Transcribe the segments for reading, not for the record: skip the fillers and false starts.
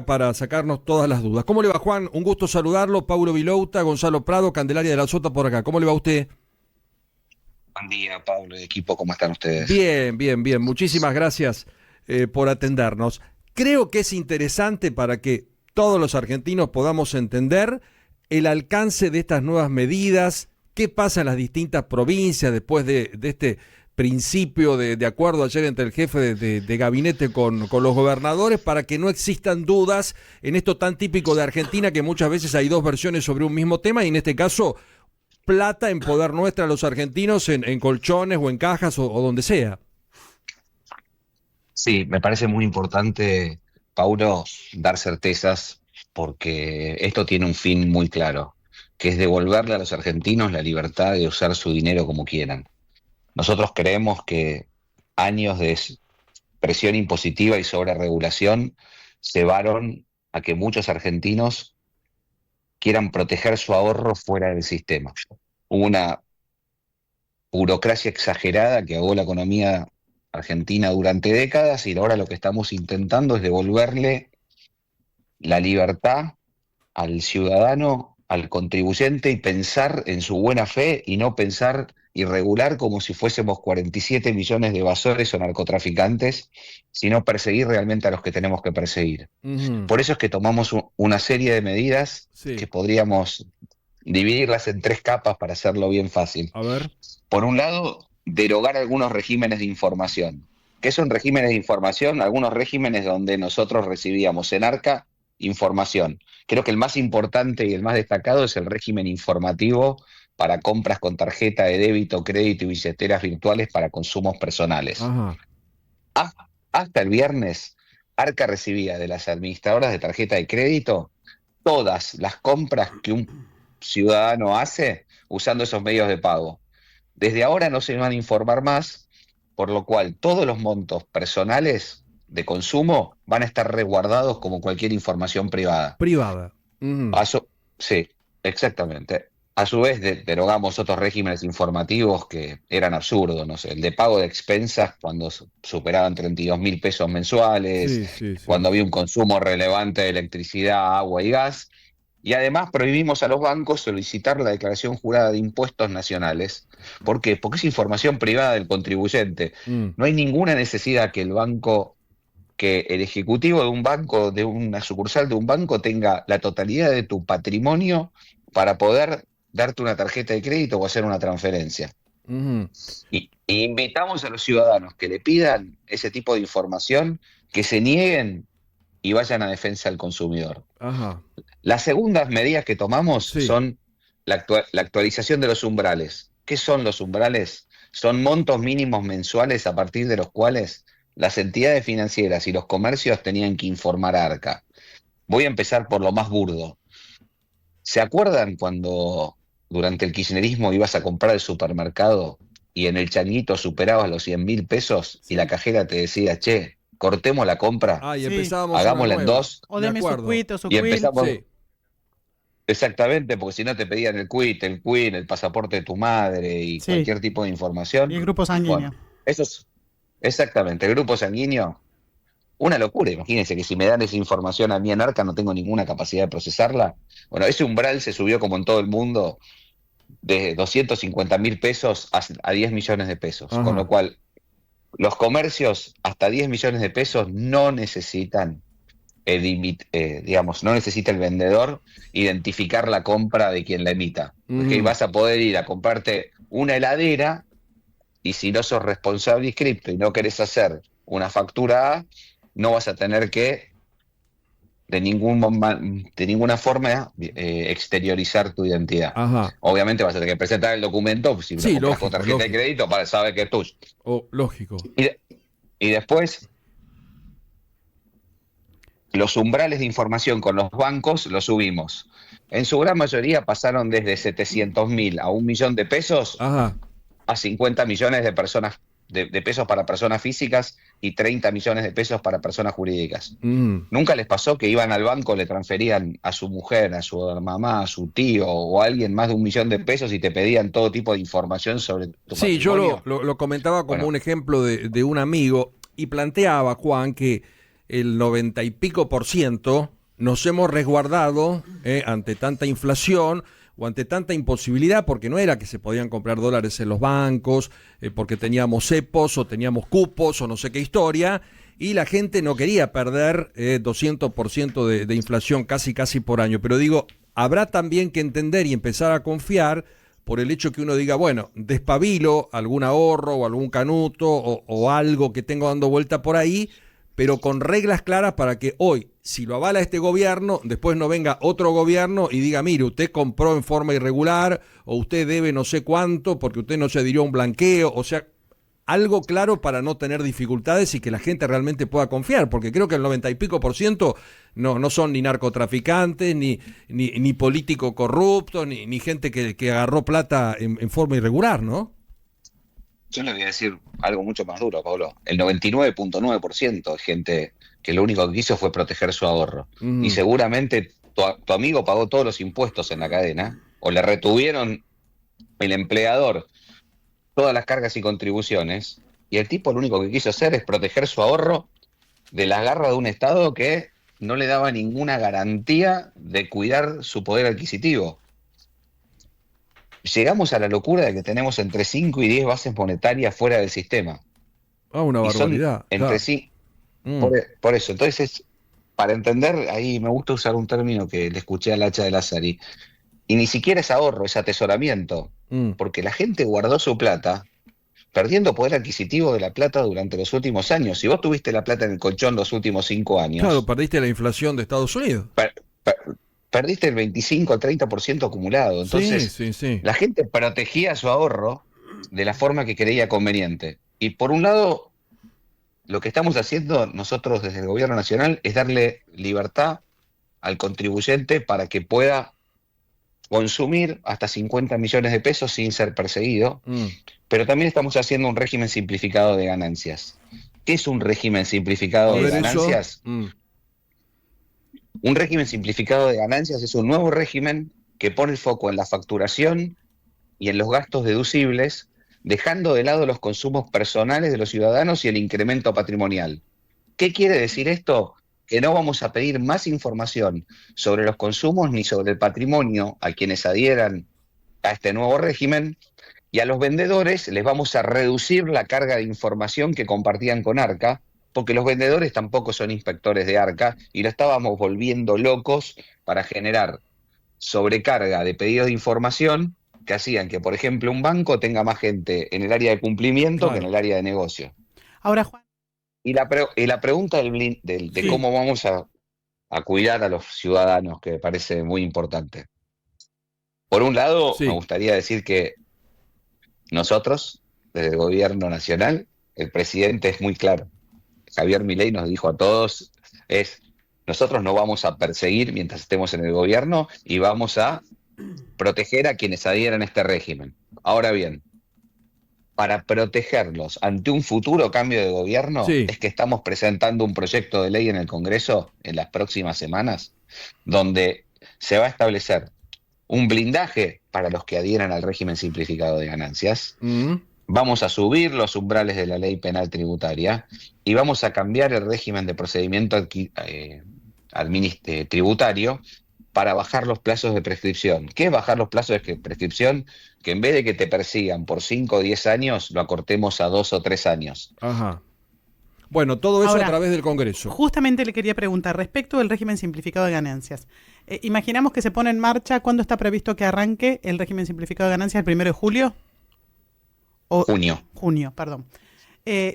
para sacarnos todas las dudas. ¿Cómo le va, Juan? Un gusto saludarlo. Paulo Vilouta, Gonzalo Prado, Candelaria de la Sota por acá. ¿Cómo le va a usted? Buen día, Pablo y equipo, ¿cómo están ustedes? Bien, bien, bien. Muchísimas gracias por atendernos. Creo que es interesante para que todos los argentinos podamos entender el alcance de estas nuevas medidas, qué pasa en las distintas provincias después de este principio de acuerdo ayer entre el jefe de gabinete con los gobernadores, para que no existan dudas en esto tan típico de Argentina, que muchas veces hay dos versiones sobre un mismo tema, y en este caso plata en poder nuestra los argentinos en colchones o en cajas o donde sea. Sí, me parece muy importante, Paulo, dar certezas porque esto tiene un fin muy claro, que es devolverle a los argentinos la libertad de usar su dinero como quieran. Nosotros creemos que años de presión impositiva y sobreregulación llevaron a que muchos argentinos quieran proteger su ahorro fuera del sistema. Hubo una burocracia exagerada que ahogó la economía argentina durante décadas y ahora lo que estamos intentando es devolverle la libertad al ciudadano, al contribuyente y pensar en su buena fe y no pensar y regular como si fuésemos 47 millones de evasores o narcotraficantes, sino perseguir realmente a los que tenemos que perseguir. Ujú. Por eso es que tomamos una serie de medidas que Sí, podríamos dividirlas en tres capas para hacerlo bien fácil. a ver. Por un lado, derogar algunos regímenes de información. ¿Qué son regímenes de información? Algunos regímenes donde nosotros recibíamos en Arca información. Creo que el más importante y el más destacado es el régimen informativo para compras con tarjeta de débito, crédito y billeteras virtuales para consumos personales. Ajá. Hasta el viernes, Arca recibía de las administradoras de tarjeta de crédito todas las compras que un ciudadano hace usando esos medios de pago. Desde ahora no se van a informar más, por lo cual todos los montos personales de consumo van a estar resguardados como cualquier información privada. Privada. Ujú. A su- sí, exactamente. A su vez, derogamos otros regímenes informativos que eran absurdos, no sé, el de pago de expensas cuando superaban 32.000 pesos mensuales, Sí, sí, sí. cuando había un consumo relevante de electricidad, agua y gas. Y además prohibimos a los bancos solicitar la declaración jurada de impuestos nacionales. ¿Por qué? Porque es información privada del contribuyente. Mm. No hay ninguna necesidad que el ejecutivo de un banco, de una sucursal de un banco, tenga la totalidad de tu patrimonio para poder darte una tarjeta de crédito o hacer una transferencia. Ujú. Y invitamos a los ciudadanos que le pidan ese tipo de información, que se nieguen y vayan a defensa del consumidor. Ajá. Las segundas medidas que tomamos Sí. son la actualización de los umbrales. ¿Qué son los umbrales? Son montos mínimos mensuales a partir de los cuales las entidades financieras y los comercios tenían que informar a Arca. Voy a empezar por lo más burdo. ¿Se acuerdan cuando durante el kirchnerismo ibas a comprar al supermercado y en el changuito superabas los 100.000 pesos y la Sí, cajera te decía, che, cortemos la compra, Ah, y sí. empezábamos una hagámosla en nueva. dos? O Me deme su acuerdo. quit o su Y quill. empezamos. Sí. Exactamente, porque si no te pedían el quit, el QUIN, el pasaporte de tu madre y Sí. cualquier tipo de Y información. el grupo Bueno, sanguíneo. eso es exactamente, el grupo sanguíneo, una locura. Imagínense que si me dan esa información a mí en Arca no tengo ninguna capacidad de procesarla. Bueno, ese umbral se subió como en todo el mundo de 250.000 pesos a 10 millones de pesos, con lo Ajá. cual los comercios hasta 10 millones de pesos no necesitan digamos, no necesita el vendedor identificar la compra de quien la emita. ¿Ok? Ujú. Vas a poder ir a comprarte una heladera y si no sos responsable inscripto y no querés hacer una factura A, no vas a tener que de ninguna forma exteriorizar tu identidad. Ajá. Obviamente vas a tener que presentar el documento si lo Sí, compras con lógico, tarjeta de lógico. crédito para saber que es tuyo. Lógico. Y, de- y después los umbrales de información con los bancos los subimos. En su gran mayoría pasaron desde 700.000 a 1 millón de pesos Ajá. a 50 millones de personas de pesos para personas físicas y 30 millones de pesos para personas jurídicas. Mm. ¿Nunca les pasó que iban al banco, le transferían a su mujer, a su mamá, a su tío o a alguien más de 1 millón de pesos y te pedían todo tipo de información sobre tu Sí, yo patrimonio? lo comentaba como Bueno, un ejemplo de un amigo y planteaba, Juan, que el 90 y pico por ciento nos hemos resguardado ante tanta inflación o ante tanta imposibilidad, porque no era que se podían comprar dólares en los bancos, porque teníamos cepos o teníamos cupos o no sé qué historia, y la gente no quería perder 200% de inflación casi por año. Pero digo, habrá también que entender y empezar a confiar por el hecho que uno diga, bueno, despabilo algún ahorro o algún canuto o algo que tengo dando vuelta por ahí, pero con reglas claras para que hoy, si lo avala este gobierno, después no venga otro gobierno y diga, mire, usted compró en forma irregular o usted debe no sé cuánto porque usted no se adhirió a un blanqueo. O sea, algo claro para no tener dificultades y que la gente realmente pueda confiar, porque creo que el 90 y pico por ciento no son ni narcotraficantes, ni políticos corruptos, ni gente que agarró plata en forma irregular, ¿no? Yo le voy a decir algo mucho más duro, Pablo. El 99.9% es gente que lo único que quiso fue proteger su ahorro. Y seguramente tu amigo pagó todos los impuestos en la cadena, o le retuvieron el empleador todas las cargas y contribuciones, y el tipo lo único que quiso hacer es proteger su ahorro de las garras de un Estado que no le daba ninguna garantía de cuidar su poder adquisitivo. Llegamos a la locura de que tenemos entre 5 y 10 bases monetarias fuera del sistema. Ah, una Y son barbaridad. entre Claro. sí. Por eso, entonces, para entender, ahí me gusta usar un término que le escuché al Hacha de Lázari, y ni siquiera es ahorro, es atesoramiento, porque la gente guardó su plata, perdiendo poder adquisitivo de la plata durante los últimos años. Si vos tuviste la plata en el colchón los últimos 5 Claro, años, perdiste la inflación de Estados Unidos. per- perdiste el 25 al 30% acumulado. Sí, Entonces, sí, sí. la gente protegía su ahorro de la forma que creía conveniente. Y por un lado, lo que estamos haciendo nosotros desde el gobierno nacional es darle libertad al contribuyente para que pueda consumir hasta 50 millones de pesos sin ser perseguido, pero también estamos haciendo un régimen simplificado de ganancias. ¿Qué es un régimen A simplificado de ver eso. ganancias? Un régimen simplificado de ganancias es un nuevo régimen que pone el foco en la facturación y en los gastos deducibles, dejando de lado los consumos personales de los ciudadanos y el incremento patrimonial. ¿Qué quiere decir esto? Que no vamos a pedir más información sobre los consumos ni sobre el patrimonio a quienes adhieran a este nuevo régimen, y a los vendedores les vamos a reducir la carga de información que compartían con Arca, porque los vendedores tampoco son inspectores de Arca y lo estábamos volviendo locos para generar sobrecarga de pedidos de información que hacían que, por ejemplo, un banco tenga más gente en el área de cumplimiento que en Claro. el área de negocio. Ahora, Juan, Y la pregunta de Sí. cómo vamos a cuidar a los ciudadanos, que me parece muy importante. Por un lado, me Sí. gustaría decir que nosotros, desde el gobierno nacional, el presidente es muy claro. Javier Milei nos dijo a todos, nosotros no vamos a perseguir mientras estemos en el gobierno y vamos a proteger a quienes adhieran a este régimen. Ahora bien, para protegerlos ante un futuro cambio de gobierno, Sí. es que estamos presentando un proyecto de ley en el Congreso en las próximas semanas, donde se va a establecer un blindaje para los que adhieran al régimen simplificado de ganancias. Vamos a subir los umbrales de la ley penal tributaria y vamos a cambiar el régimen de procedimiento tributario para bajar los plazos de prescripción. ¿Qué es bajar los plazos de prescripción? Que en vez de que te persigan por 5 o 10 años, lo acortemos a 2 o 3 años. Ajá. Bueno, todo eso Ahora, a través del Congreso. justamente le quería preguntar respecto del régimen simplificado de ganancias. Imaginamos que se pone en marcha, ¿cuándo está previsto que arranque el régimen simplificado de ganancias? ¿El 1 de julio? Junio, perdón.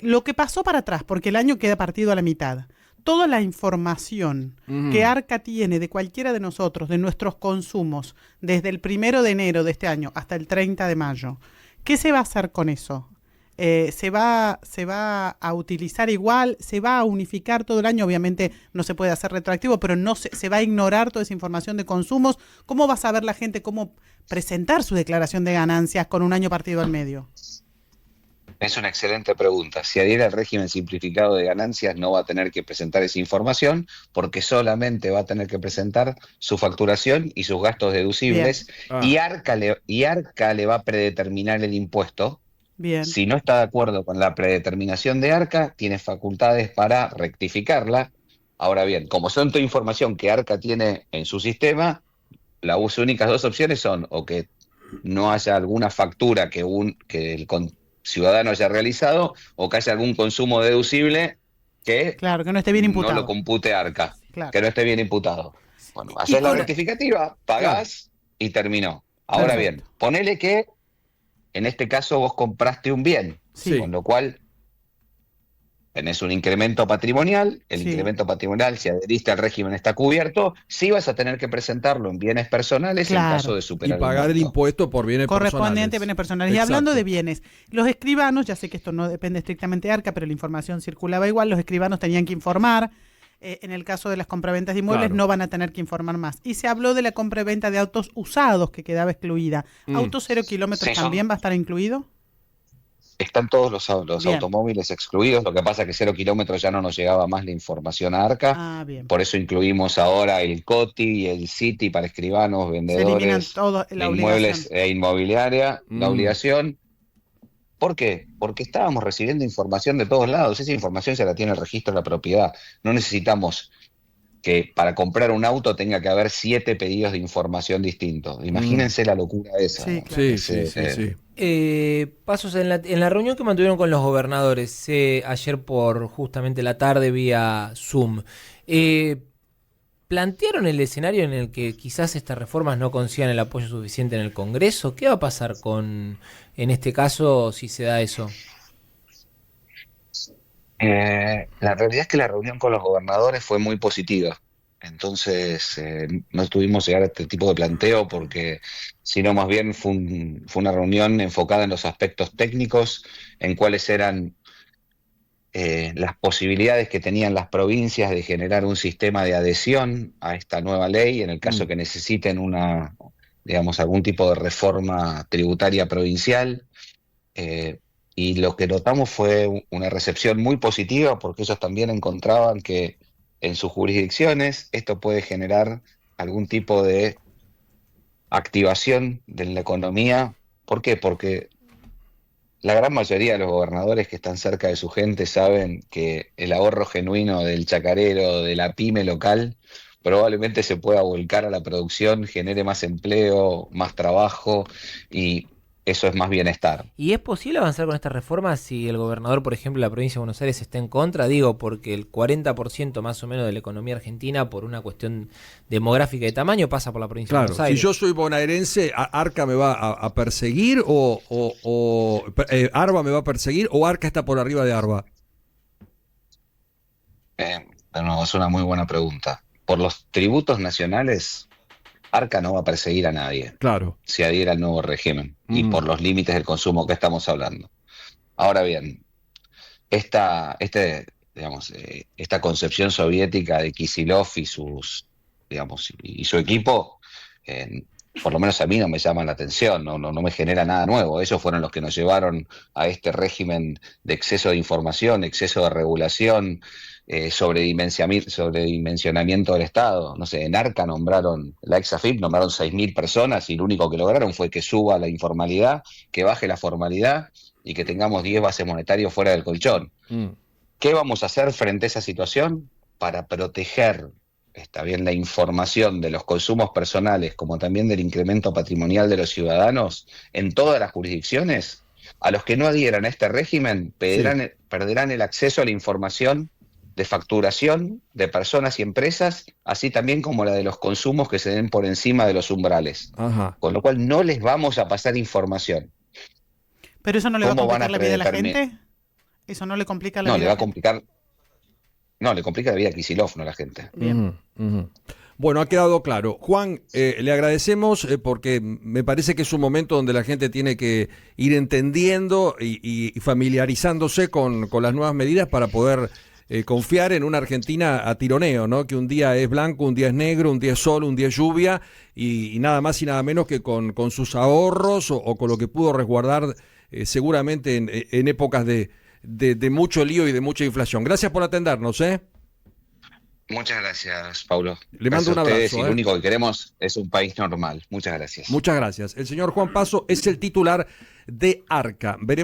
Lo que pasó para atrás, porque el año queda partido a la mitad. Toda la información que Arca tiene de cualquiera de nosotros, de nuestros consumos, desde el 1 de enero de este año hasta el 30 de mayo, ¿qué se va a hacer con eso? ¿Se va a utilizar igual? ¿Se va a unificar todo el año? Obviamente no se puede hacer retroactivo, pero no se va a ignorar toda esa información de consumos. ¿Cómo va a saber la gente cómo presentar su declaración de ganancias con un año partido al medio? Es una excelente pregunta. Si adhiere al régimen simplificado de ganancias, no va a tener que presentar esa información porque solamente va a tener que presentar su facturación y sus gastos deducibles. Y Arca le va a predeterminar el impuesto. Bien. Si no está de acuerdo con la predeterminación de Arca, tiene facultades para rectificarla Ahora bien, como son toda información que Arca tiene en su sistema, las únicas dos opciones son o que no haya alguna factura que el ciudadano haya realizado, o que haya algún consumo deducible que Claro, que no esté bien no imputado. lo compute Arca, Claro. que no esté bien imputado. Bueno, Y haces la con- rectificativa, pagás y terminó. Ahora Perfecto. bien, ponele que en este caso vos compraste un bien, Sí. con lo cual tenés un incremento patrimonial, el Sí. incremento patrimonial, si adheriste al régimen está cubierto, sí vas a tener que presentarlo en bienes personales en caso Claro. de Y superar pagar el monto. impuesto por bienes Correspondiente a bienes personales. Y hablando Exacto. de bienes, los escribanos, ya sé que esto no depende estrictamente de Arca, pero la información circulaba igual, los escribanos tenían que informar. En el caso de las compraventas de inmuebles Claro. no van a tener que informar más. Y se habló de la compraventa de autos usados que quedaba excluida. ¿Autos 0 kilómetros Sí, también va a estar incluido? están todos los Bien. automóviles excluidos, lo que pasa es que 0 kilómetros ya no nos llegaba más la información a Arca, Ah, bien. por eso incluimos ahora el COTI y el CITI para escribanos, Se eliminan vendedores todo de la obligación. inmuebles e inmobiliaria, la Mm. obligación. ¿Por qué? Porque estábamos recibiendo información de todos lados, esa información se la tiene el registro de la propiedad, no necesitamos que para comprar un auto tenga que haber 7 pedidos de información distintos. Imagínense la locura esa. Sí, ¿no? claro. Sí. Pasos, en la reunión que mantuvieron con los gobernadores ayer por justamente la tarde vía Zoom, ¿plantearon el escenario en el que quizás estas reformas no consigan el apoyo suficiente en el Congreso? ¿Qué va a pasar en este caso si se da eso? La realidad es que la reunión con los gobernadores fue muy positiva. Entonces, no tuvimos llegar a este tipo de planteo porque, sino más bien fue una reunión enfocada en los aspectos técnicos, en cuáles eran las posibilidades que tenían las provincias de generar un sistema de adhesión a esta nueva ley, en el caso que necesiten algún tipo de reforma tributaria provincial. Y lo que notamos fue una recepción muy positiva porque ellos también encontraban que en sus jurisdicciones esto puede generar algún tipo de activación de la economía. ¿Por qué? Porque la gran mayoría de los gobernadores que están cerca de su gente saben que el ahorro genuino del chacarero, de la pyme local, probablemente se pueda volcar a la producción, genere más empleo, más trabajo, y eso es más bienestar. ¿Y es posible avanzar con estas reformas si el gobernador, por ejemplo, de la provincia de Buenos Aires está en contra? Digo, porque el 40% más o menos de la economía argentina, por una cuestión demográfica y de tamaño, pasa por la provincia de Claro, Buenos Aires. si yo soy bonaerense, ¿Arca me va a perseguir o Arba me va a perseguir o Arca está por arriba de Arba? No, es una muy buena pregunta. Por los tributos nacionales, Arca no va a perseguir a nadie Claro. si adhiera al nuevo régimen y por los límites del consumo que estamos hablando. Ahora bien, esta concepción soviética de Kisilov y su equipo, por lo menos a mí no me llama la atención, no me genera nada nuevo. Ellos fueron los que nos llevaron a este régimen de exceso de información, exceso de regulación, sobredimensionamiento del Estado. No sé, en Arca la ex-AFIP nombraron 6.000 personas y lo único que lograron fue que suba la informalidad, que baje la formalidad y que tengamos 10 bases monetarios fuera del colchón. ¿Qué vamos a hacer frente a esa situación? Para proteger, está bien, la información de los consumos personales, como también del incremento patrimonial de los ciudadanos en todas las jurisdicciones. A los que no adhieran a este régimen perderán el acceso a la información de facturación de personas y empresas, así también como la de los consumos que se den por encima de los umbrales. Ajá. Con lo cual no les vamos a pasar información. ¿Pero eso no le va a ¿Cómo van complicar a la vida a la predeterminar? gente? ¿Eso no le complica la No, vida le va a a la gente? complicar. No, le complica la vida a Kicillof, no a la gente. Bien. Bueno, ha quedado claro. Juan, le agradecemos porque me parece que es un momento donde la gente tiene que ir entendiendo y familiarizándose con las nuevas medidas para poder confiar en una Argentina a tironeo, ¿no? Que un día es blanco, un día es negro, un día es sol, un día es lluvia y nada más y nada menos que con sus ahorros o con lo que pudo resguardar seguramente en épocas de mucho lío y de mucha inflación. Gracias por atendernos, ¿eh? Muchas gracias, Paulo. Le mando Gracias un a ustedes, abrazo. y lo único que queremos es un país normal. Muchas gracias. Muchas gracias. El señor Juan Paso es el titular de Arca. Veremos